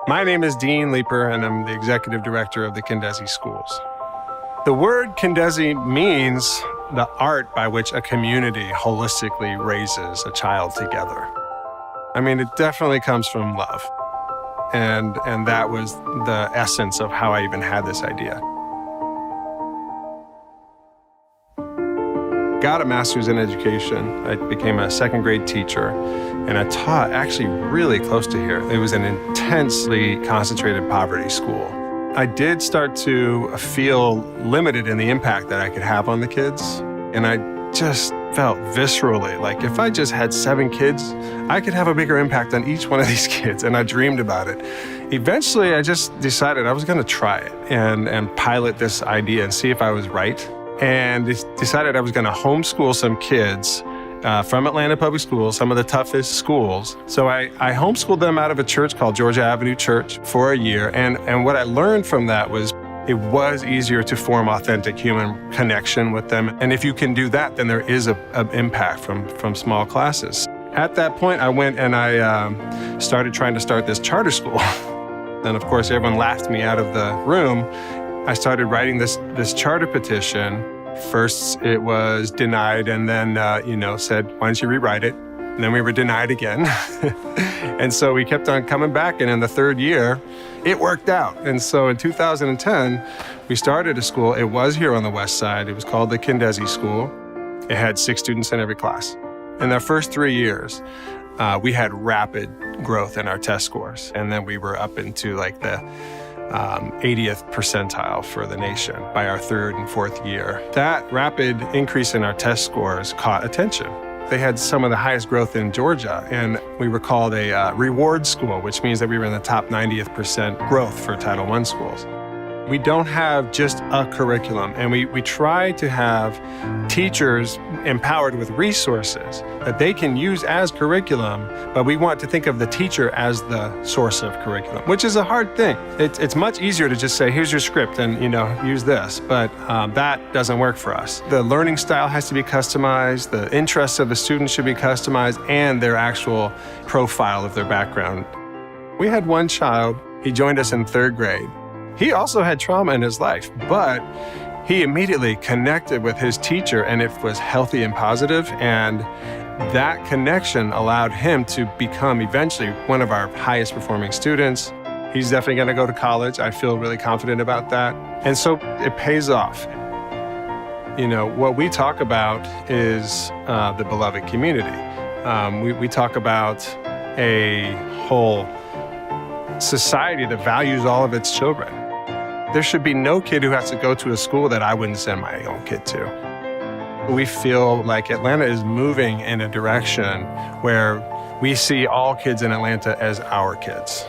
My name is Dean Leeper, and I'm the executive director of the Kindezi schools. The word Kindezi means the art by which a community holistically raises a child together. I mean, it definitely comes from love. And that was the essence of how I even had this idea. Got a master's in education. I became a second grade teacher, and I taught actually really close to here. It was an intensely concentrated poverty school. I did start to feel limited in the impact that I could have on the kids, and I just felt viscerally like if I just had 7 kids, I could have a bigger impact on each one of these kids, and I dreamed about it. Eventually, I just decided I was going to try it and pilot this idea and see if I was right. And decided I was going to homeschool some kids from Atlanta Public Schools, some of the toughest schools. So I homeschooled them out of a church called Georgia Avenue Church for a year. And what I learned from that was it was easier to form authentic human connection with them. And if you can do that, then there is an impact from small classes. At that point, I went and I started trying to start this charter school. And of course, everyone laughed me out of the room. I started writing this charter petition. First, it was denied, and then, said, why don't you rewrite it? And then we were denied again. And so we kept on coming back, and in the 3rd year, it worked out. And so in 2010, we started a school. It was here on the west side. It was called the Kindezi School. It had 6 students in every class. In the first 3 years, we had rapid growth in our test scores. And then we were up into like the 80th percentile for the nation by our 3rd and 4th year. That rapid increase in our test scores caught attention. They had some of the highest growth in Georgia, and we were called a reward school, which means that we were in the top 90th percent growth for Title I schools. We don't have just a curriculum, and we try to have teachers empowered with resources that they can use as curriculum, but we want to think of the teacher as the source of curriculum, which is a hard thing. It's much easier to just say, here's your script and, use this, but that doesn't work for us. The learning style has to be customized, the interests of the students should be customized, and their actual profile of their background. We had one child, he joined us in 3rd grade. He also had trauma in his life, but he immediately connected with his teacher, and it was healthy and positive, and that connection allowed him to become eventually one of our highest performing students. He's definitely going to go to college. I feel really confident about that. And so it pays off. What we talk about is the beloved community. We talk about a whole society that values all of its children. There should be no kid who has to go to a school that I wouldn't send my own kid to. We feel like Atlanta is moving in a direction where we see all kids in Atlanta as our kids.